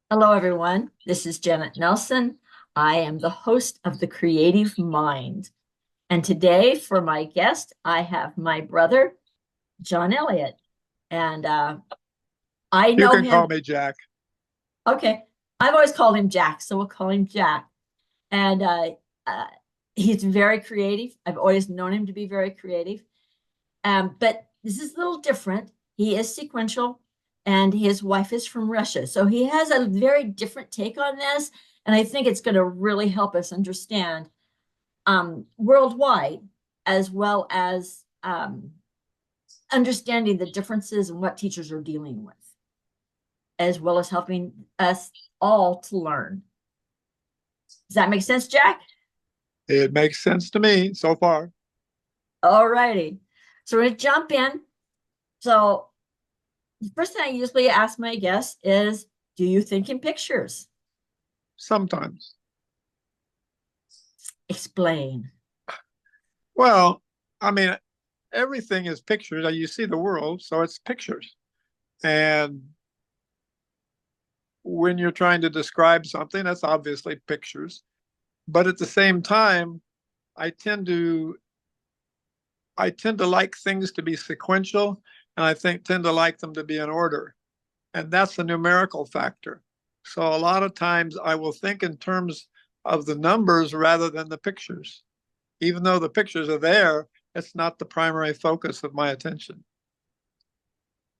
Hello, everyone. This is Janet Nelson. I am the host of The Creative Mind. And today, for my guest, I have my brother, John Elliott. And I You know can call him. me Jack. Okay. I've always called him Jack, so we'll call him Jack. And uh, he's very creative. I've always known him to be very creative. But this is a little different. He is sequential, and his wife is from Russia. So he has a very different take on this. And I think it's going to really help us understand worldwide, as well as understanding the differences and what teachers are dealing with, as well as helping us all to learn. Does that make sense, Jack? It makes sense to me so far. All righty. So we're going to jump in. So the first thing I usually ask my guests is, do you think in pictures? Sometimes. Explain. Well, I mean, everything is pictures. You see the world, so it's pictures. And when you're trying to describe something, that's obviously pictures. But at the same time, I tend to I tend to like things to be sequential, and tend to like them to be in order. And that's a numerical factor. So a lot of times I will think in terms of the numbers rather than the pictures. Even though the pictures are there, it's not the primary focus of my attention.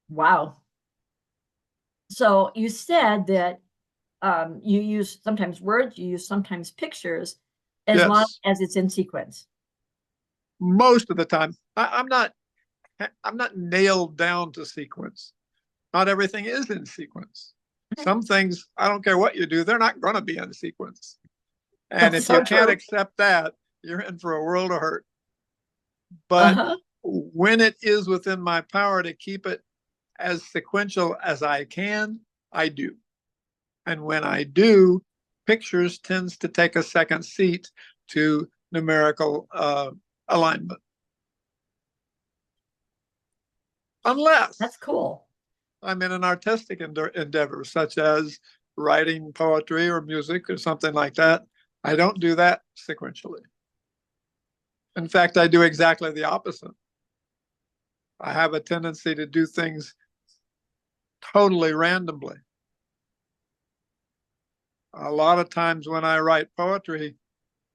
Wow. So you said that you use sometimes words, you use sometimes pictures, as long Yes, as it's in sequence. most of the time. I'm not nailed down to sequence. Not everything is in sequence. Some things, I don't care what you do, they're not going to be in sequence. And That's if you so can't true. accept that, you're in for a world of hurt. But Uh-huh. when it is within my power to keep it as sequential as I can, I do. And when I do, pictures tends to take a second seat to numerical alignment. Unless That's cool. I'm in an artistic endeavor, such as writing poetry or music or something like that. I don't do that sequentially. In fact, I do exactly the opposite. I have a tendency to do things totally randomly. A lot of times when I write poetry,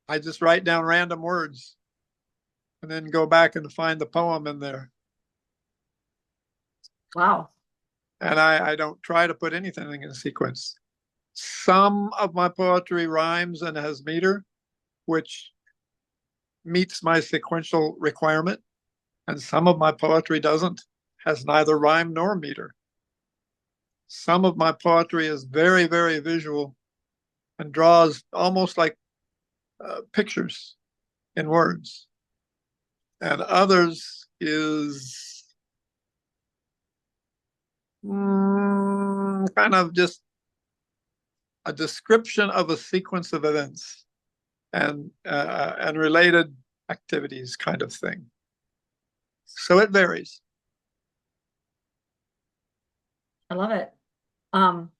I just write down random words and then go back and find the poem in there. Wow. And I don't try to put anything in sequence. Some of my poetry rhymes and has meter, which meets my sequential requirement, and some of my poetry doesn't, has neither rhyme nor meter. Some of my poetry is very, very visual and draws almost like pictures in words, and others is kind of just a description of a sequence of events and related activities kind of thing. So it varies. I love it. Um,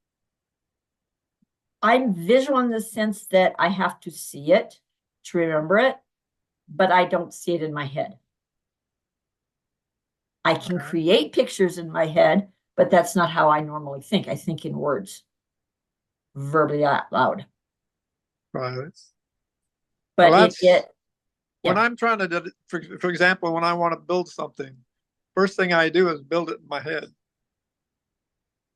I'm visual in the sense that I have to see it to remember it, but I don't see it in my head. I can Okay. create pictures in my head, but that's not how I normally think. I think in words, verbally out loud. Right. Well, But that's when yeah. I'm trying to, for example, when I want to build something, first thing I do is build it in my head.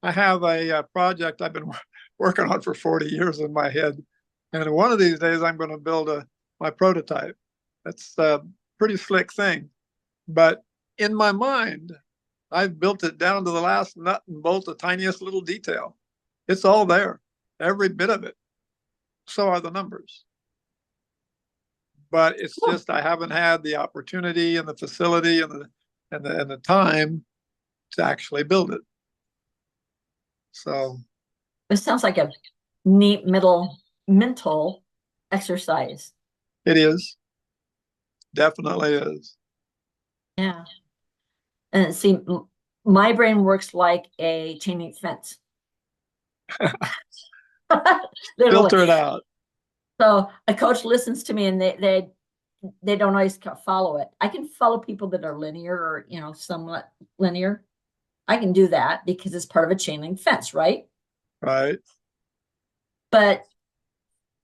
I have a project I've been working on for 40 years in my head. And one of these days, I'm going to build my prototype. That's a pretty slick thing. But in my mind, I've built it down to the last nut and bolt, the tiniest little detail. It's all there, every bit of it. So are the numbers. But it's Cool. just I haven't had the opportunity and the facility and the time to actually build it. So This sounds like a neat middle mental exercise. it is, definitely is. Yeah. And see, my brain works like a chain link fence. Literally. Filter it out. So a coach listens to me and they don't always follow it. I can follow people that are linear or, somewhat linear. I can do that because it's part of a chain link fence, right? Right. But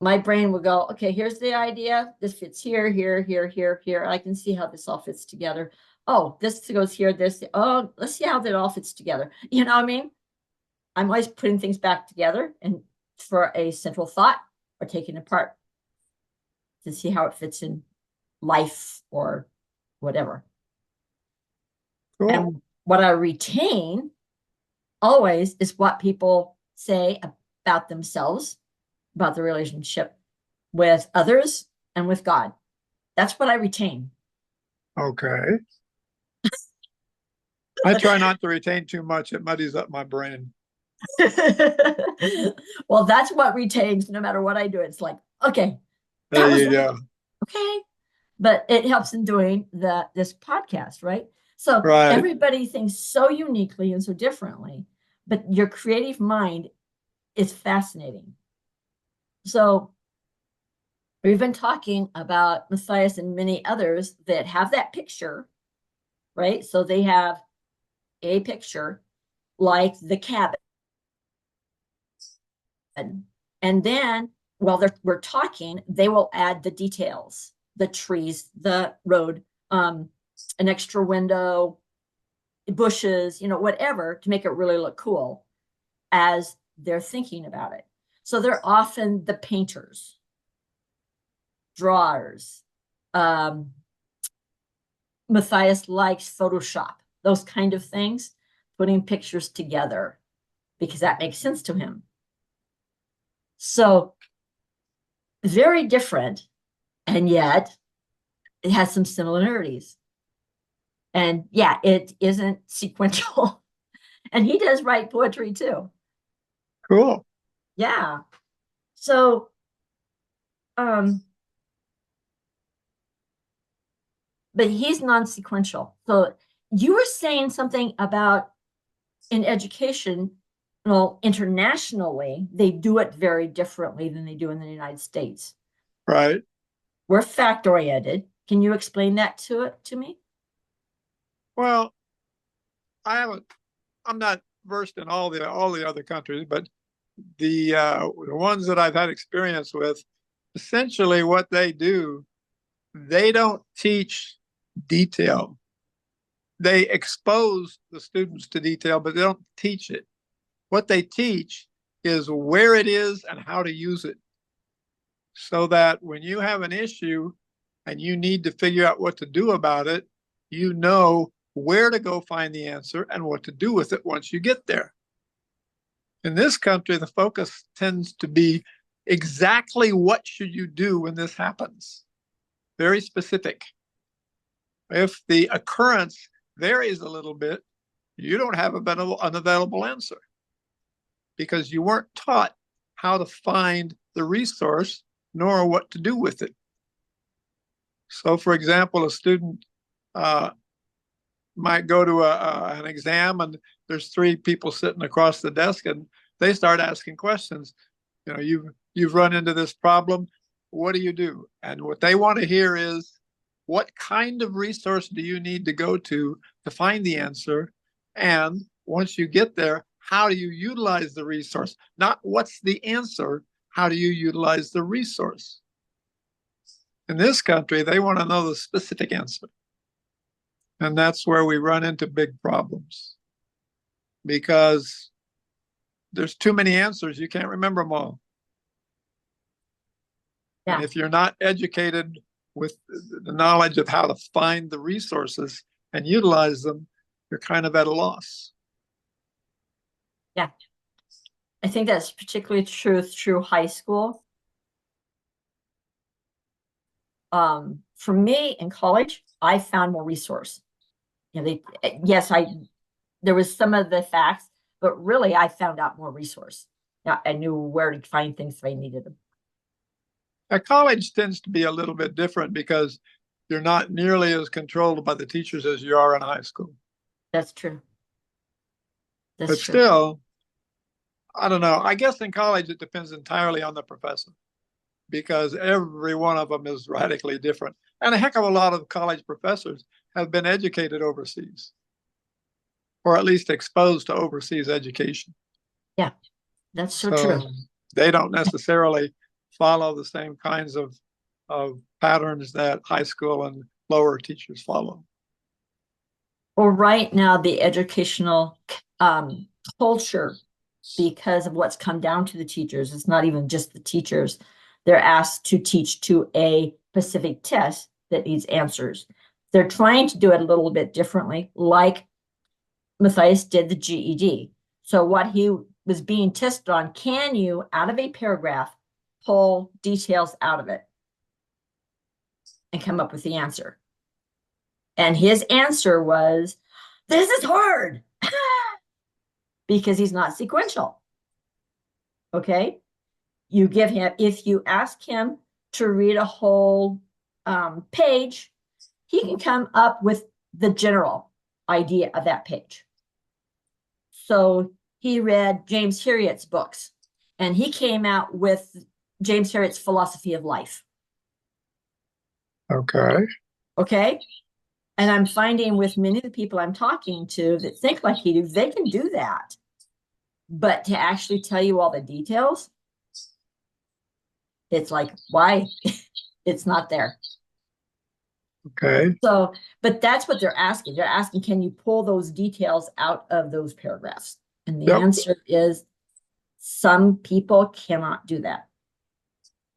my brain will go, okay, here's the idea. This fits here, here, here, here, here. I can see how this all fits together. Oh, this goes here, this. Oh, let's see how that all fits together. You know what I mean? I'm always putting things back together and for a central thought or taking apart to see how it fits in life or whatever. Cool. And what I retain always is what people say about themselves, about the relationship with others and with God. That's what I retain. Okay. I try not to retain too much. It muddies up my brain. Well, that's what retains no matter what I do. It's like, okay, There that was you right. go. Okay. But it helps in doing this podcast, right? So Right. everybody thinks so uniquely and so differently, but your creative mind is fascinating. So we've been talking about Matthias and many others that have that picture, right? So they have a picture like the cabin. And then while we're talking, they will add the details, the trees, the road, an extra window, bushes, whatever to make it really look cool as they're thinking about it. So they're often the painters, drawers. Matthias likes Photoshop, those kind of things, putting pictures together because that makes sense to him. So very different, and yet it has some similarities. And yeah, it isn't sequential. And he does write poetry too. Cool. Yeah. So um but he's non-sequential. So you were saying something about in education, well, internationally, they do it very differently than they do in the United States. Right. We're fact oriented. Can you explain that to me? Well, I haven't. I'm not versed in all the other countries, but the ones that I've had experience with, essentially what they do, they don't teach detail. They expose the students to detail, but they don't teach it. What they teach is where it is and how to use it, so that when you have an issue and you need to figure out what to do about it, you know where to go find the answer and what to do with it once you get there. In this country, the focus tends to be exactly what should you do when this happens. Very specific. If the occurrence varies a little bit, you don't have an available answer because you weren't taught how to find the resource nor what to do with it. So, for example, a student might go to an exam and there's three people sitting across the desk and they start asking questions. You've run into this problem. What do you do? And what they want to hear is, what kind of resource do you need to go to find the answer? And once you get there, how do you utilize the resource? Not what's the answer, how do you utilize the resource? In this country, they want to know the specific answer. And that's where we run into big problems because there's too many answers. You can't remember them all. Yeah. And if you're not educated with the knowledge of how to find the resources and utilize them, you're kind of at a loss. Yeah. I think that's particularly true through high school. For me in college, I found more resource. There was some of the facts, but really I found out more resource. Yeah, I knew where to find things if I needed them. College tends to be a little bit different because you're not nearly as controlled by the teachers as you are in high school. That's true. That's But true. still, I don't know. I guess in college it depends entirely on the professor because every one of them is radically different. And a heck of a lot of college professors have been educated overseas, or at least exposed to overseas education. Yeah, that's so true. So they don't necessarily follow the same kinds of patterns that high school and lower teachers follow. Well, right now, the educational um, culture, because of what's come down to the teachers, it's not even just the teachers. They're asked to teach to a specific test that needs answers. They're trying to do it a little bit differently, like Matthias did the GED. So what he was being tested on, can you, out of a paragraph, pull details out of it and come up with the answer? And his answer was, this is hard because he's not sequential. Okay. You give him, if you ask him to read a whole page, he can come up with the general idea of that page. So he read James Herriot's books and he came out with James Herriot's philosophy of life. Okay. Okay. And I'm finding with many of the people I'm talking to that think like he do, they can do that. But to actually tell you all the details, it's like, why? It's not there. Okay. So, but that's what they're asking. They're asking, can you pull those details out of those paragraphs? And the Yep. answer is some people cannot do that.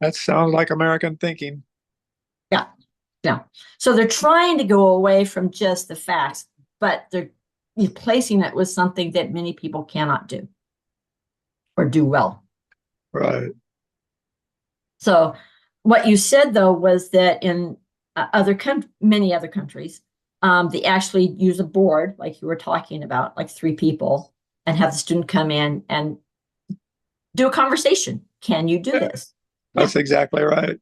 That sounds like American thinking. Yeah. Yeah. So they're trying to go away from just the facts, but they're replacing it with something that many people cannot do or do well. Right. So what you said though was that in many other countries, they actually use a board like you were talking about, like 3 people, and have the student come in and do a conversation. Can you do Yeah, this? Yeah, that's exactly right.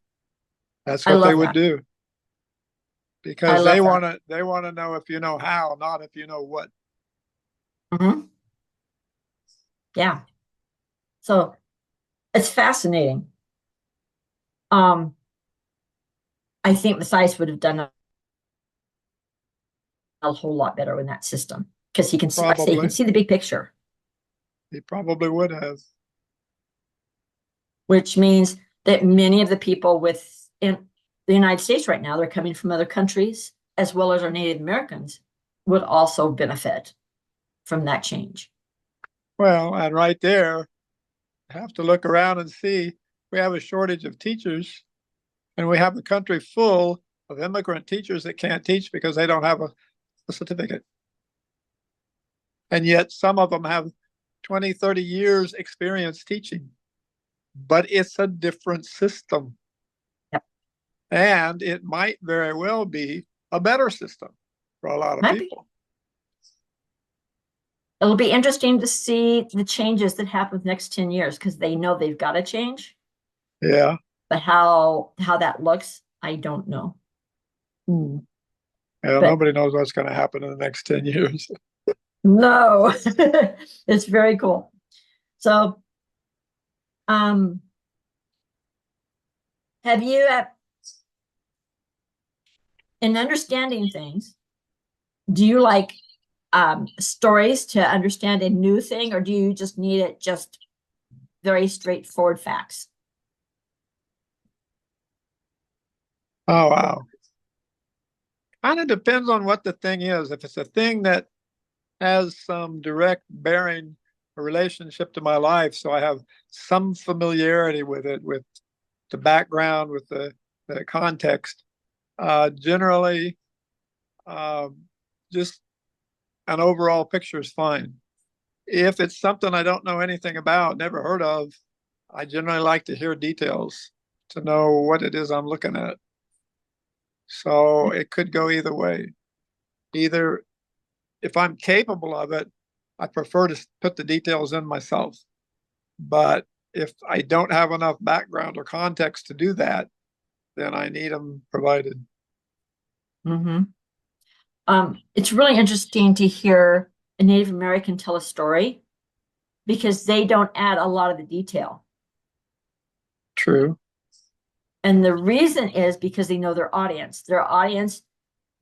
That's I what they love would that. do I because love that. they want to know if you know how, not if you know what. Mhm. Yeah. So it's fascinating. Um, I think Matthias would have done a whole lot better in that system because he can see, like I say, he can Probably. see the big picture, He probably would have. which means that many of the people within the United States right now, they're coming from other countries, as well as our Native Americans, would also benefit from that change. Well, and right there, have to look around and see we have a shortage of teachers and we have a country full of immigrant teachers that can't teach because they don't have a certificate. And yet some of them have 20, 30 years experience teaching, but it's a different system. Yep. And it might very well be a better system for a lot of Might be. people. It'll be interesting to see the changes that happen the next 10 years because they know they've got to change, Yeah. but how that looks, I don't know. Hmm. Yeah, But nobody knows what's going to happen in the next 10 years. no, it's very cool. So, um, have you, in understanding things, do you like stories to understand a new thing, or do you just need it just very straightforward facts? Oh, wow. Kind of depends on what the thing is. If it's a thing that has some direct bearing or relationship to my life, so I have some familiarity with it, with the background, with the context. Generally, um, just an overall picture is fine. If it's something I don't know anything about, never heard of, I generally like to hear details to know what it is I'm looking at. So it could go either way. Either if I'm capable of it, I prefer to put the details in myself. But if I don't have enough background or context to do that, then I need them provided. Mm-hmm. It's really interesting to hear a Native American tell a story because they don't add a lot of the detail. True. And the reason is because they know their audience. Their audience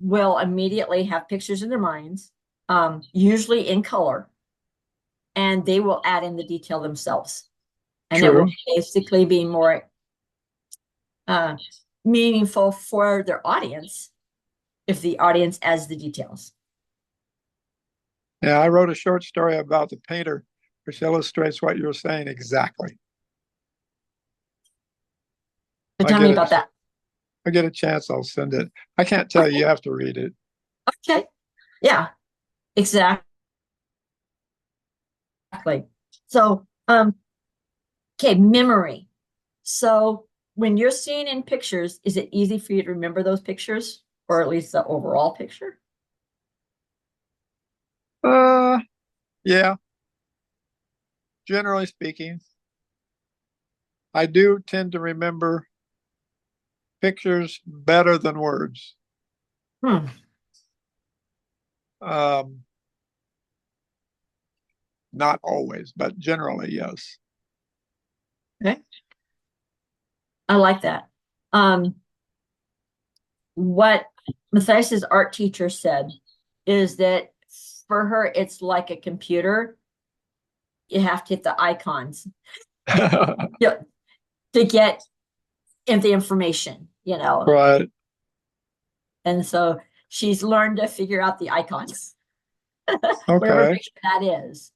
will immediately have pictures in their minds, usually in color, and they will add in the detail themselves. And it will True. basically be more uh, meaningful for their audience if the audience adds the details. Yeah, I wrote a short story about the painter, which illustrates what you're saying exactly. But I tell me get about it. that. I get a chance, I'll send it. I can't tell you, Okay. you have to read it. Okay. Yeah, exactly. So, okay, memory. So when you're seeing in pictures, is it easy for you to remember those pictures or at least the overall picture? Uh, yeah, generally speaking, I do tend to remember pictures better than words. Hmm. Um, not always, but generally, yes. Okay. I like that. Um, what Matthias's art teacher said is that for her, it's like a computer. You have to hit the icons, you know, to get the information, Right. And so she's learned to figure out the icons, whatever Okay. picture that is,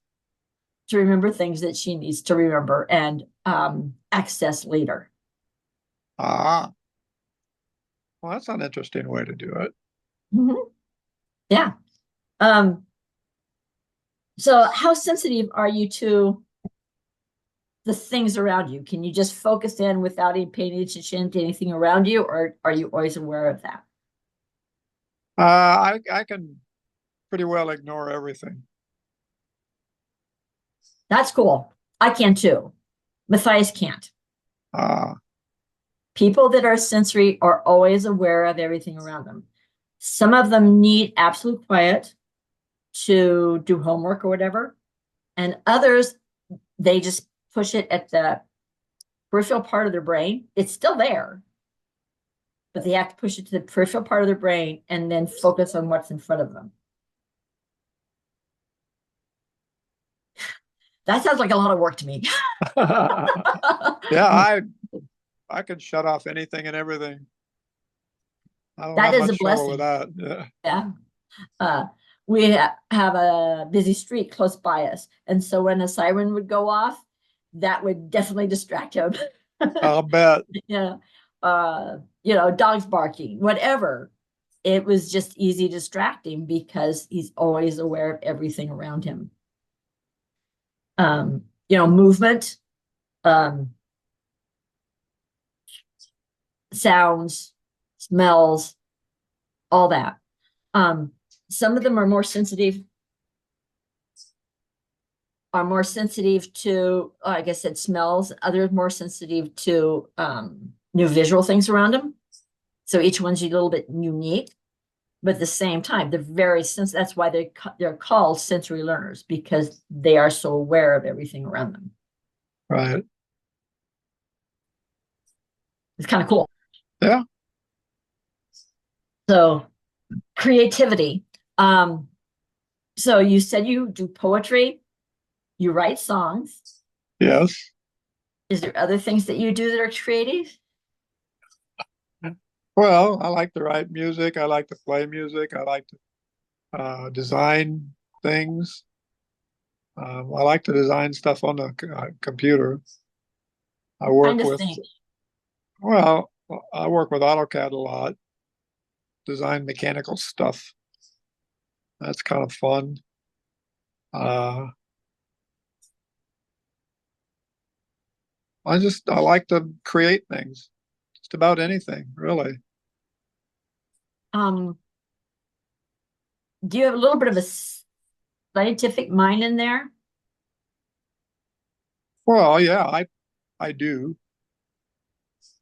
to remember things that she needs to remember and access later. Ah, well, that's an interesting way to do it. Mhm. Yeah. Um, so how sensitive are you to the things around you? Can you just focus in without even paying attention to anything around you, or are you always aware of that? I can pretty well ignore everything. That's cool. I can too. Matthias can't. Ah, People that are sensory are always aware of everything around them. Some of them need absolute quiet to do homework or whatever, and others, they just push it at the peripheral part of their brain. It's still there, but they have to push it to the peripheral part of their brain and then focus on what's in front of them. That sounds like a lot of work to me. yeah, I can shut off anything and everything. I don't That have is much a trouble with blessing. that. Yeah. Yeah. We have a busy street close by us. And so when a siren would go off, that would definitely distract him. I'll bet. Yeah. Dogs barking, whatever. It was just easy distracting because he's always aware of everything around him. Movement, um, sounds, smells, all that. Um, some of them are more sensitive to, like I said, smells. Others more sensitive to new visual things around them. So each one's a little bit unique, but at the same time, they're very sensitive. That's why they're called sensory learners, because they are so aware of everything around them. Right. It's kind of cool. Yeah. So creativity. Um, so you said you do poetry, you write songs. Yes. Is there other things that you do that are creative? Well, I like to write music. I like to play music. I like to design things. I like to design stuff on the computer. I Kind work of with, thing. well, I work with AutoCAD a lot, design mechanical stuff. That's kind of fun. Uh, I like to create things, just about anything, really. Um, do you have a little bit of a scientific mind in there? Well, yeah, I do.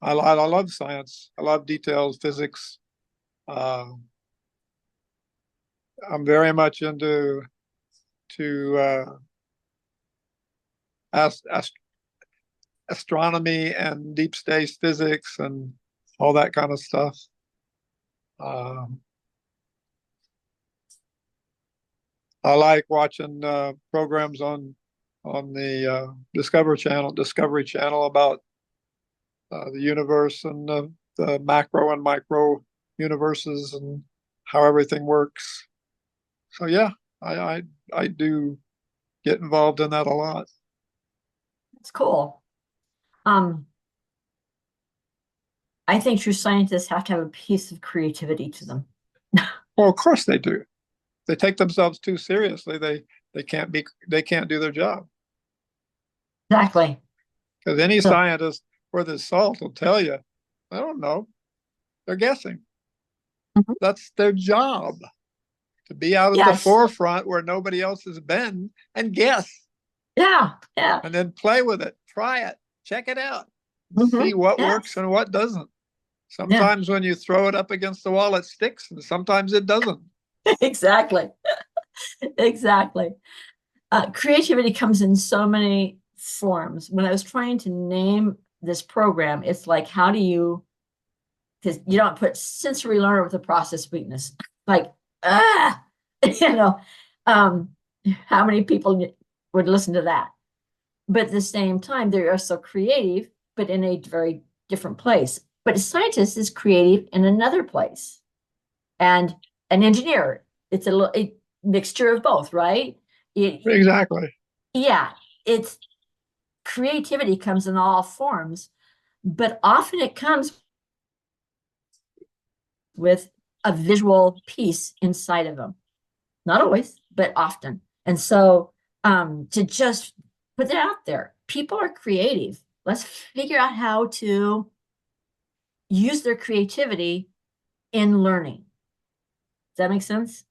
I love science. I love details, physics. Uh, I'm very much into to ast ast astronomy and deep space physics and all that kind of stuff. Um, I like watching programs on the Discovery Channel about the universe and the macro and micro universes and how everything works. So yeah, I I, I do get involved in that a lot. It's cool. Um, I think true scientists have to have a piece of creativity to them. Well, of course they do. They take themselves too seriously. They can't do their job. Exactly. Because any So, scientist worth his salt will tell you, I don't know. They're guessing. mhm. That's their job, to be out at the Yes. forefront where nobody else has been and guess Yeah. Yeah. and then play with it. Try it. Check it out. See Hmm. what works Yes. and what doesn't. Yeah. Sometimes when you throw it up against the wall, it sticks, and sometimes it doesn't. Exactly. Exactly. Creativity comes in so many forms. When I was trying to name this program, it's like, how do you, because you don't put sensory learner with a process weakness. Like, ah, you know, um, how many people would listen to that? But at the same time, they are so creative, but in a very different place. But a scientist is creative in another place, and an engineer, it's a mixture of both, right? It, Exactly. yeah, it's creativity comes in all forms, but often it comes with a visual piece inside of them. Not always, but often. And so to just put that out there, people are creative. Let's figure out how to use their creativity in learning. Does that make sense?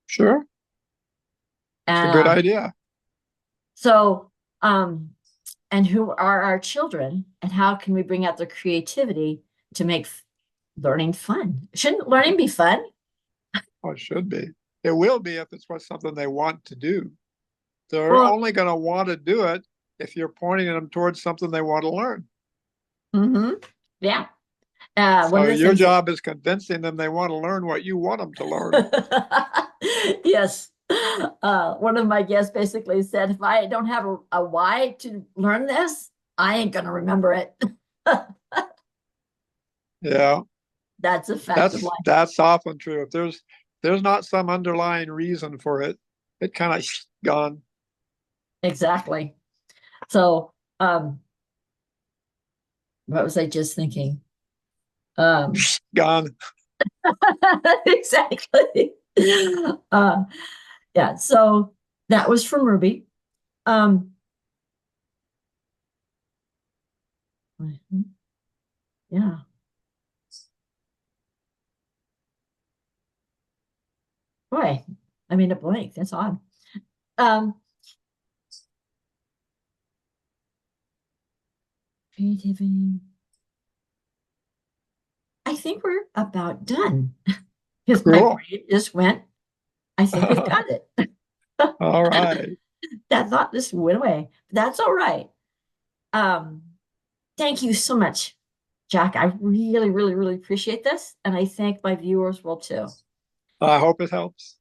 Sure. It's a good Uh, idea. so, um, and who are our children, and how can we bring out their creativity to make learning fun? Shouldn't learning be fun? Oh, it should be. It will be if it's what something they want to do. They're Well, only going to want to do it if you're pointing them towards something they want to learn. mm-hmm, yeah. One So of the your things that job is convincing them they want to learn what you want them to learn. yes. One of my guests basically said, if I don't have a why to learn this, I ain't going to remember it. Yeah, That's a fact of life. that's often true. If there's not some underlying reason for it, it kind of gone. Exactly. So, what was I just thinking? Um, Gone. exactly. Uh, yeah. So that was from Ruby. Um, yeah. Boy, I mean, a blank. That's odd. Um, creativity. I think we're about done because my Cool. brain just went, I think we've got it. All right. That thought just went away. That's all right. Um, thank you so much, Jack. I really, really, really appreciate this. And I think my viewers will too. I hope it helps.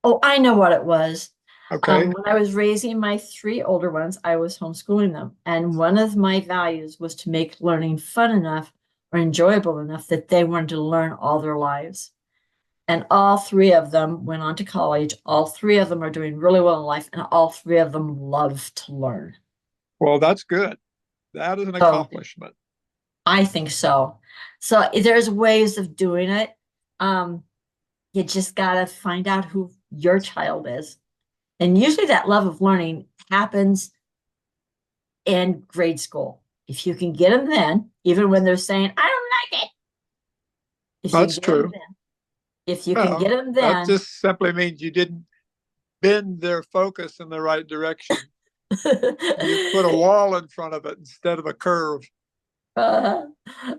Oh, I know what it was. Okay. When I was raising my three older ones, I was homeschooling them. And one of my values was to make learning fun enough or enjoyable enough that they wanted to learn all their lives. And all three of them went on to college. All three of them are doing really well in life, and all three of them love to learn. Well, that's good. That is an So accomplishment. I think so. So there's ways of doing it. Um, you just got to find out who your child is. And usually that love of learning happens in grade school. If you can get them then, even when they're saying, I don't like it. If you That's get them true. then, if you can get Well, them that then, just simply means you didn't bend their focus in the right direction. You put a wall in front of it instead of a curve. uh,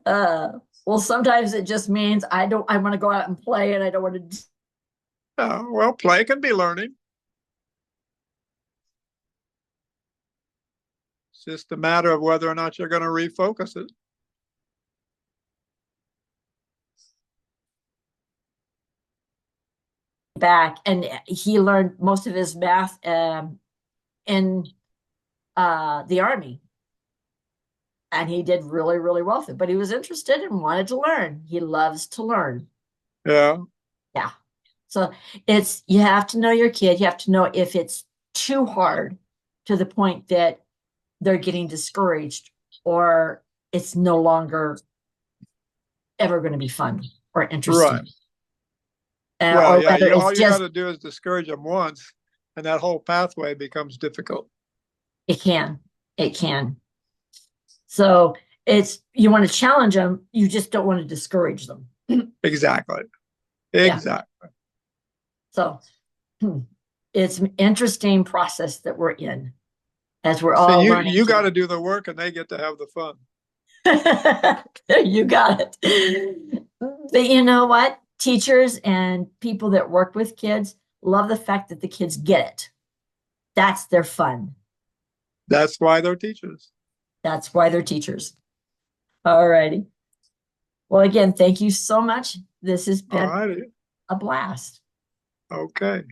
uh, well, sometimes it just means I want to go out and play and I don't want to. Well, play can be learning. It's just a matter of whether or not you're going to refocus it. Back, and he learned most of his math in the Army. And he did really, really well with it, but he was interested and wanted to learn. He loves to learn. Yeah. Yeah. So it's, you have to know your kid. You have to know if it's too hard to the point that they're getting discouraged, or it's no longer ever going to be fun or interesting. Right. Well, Or yeah, whether all it's you got just, to do is discourage them once, and that whole pathway becomes difficult. it can, it can. So it's, you want to challenge them, you just don't want to discourage them. Exactly. Yeah. Exactly. So it's an interesting process that we're in as we're See, all learning you got to. to do the work, and they get to have the fun. You got it. But you know what? Teachers and people that work with kids love the fact that the kids get it. That's their fun. That's why they're teachers. That's why they're teachers. All righty. Well, again, thank you so much. This has All been righty. a blast. Okay.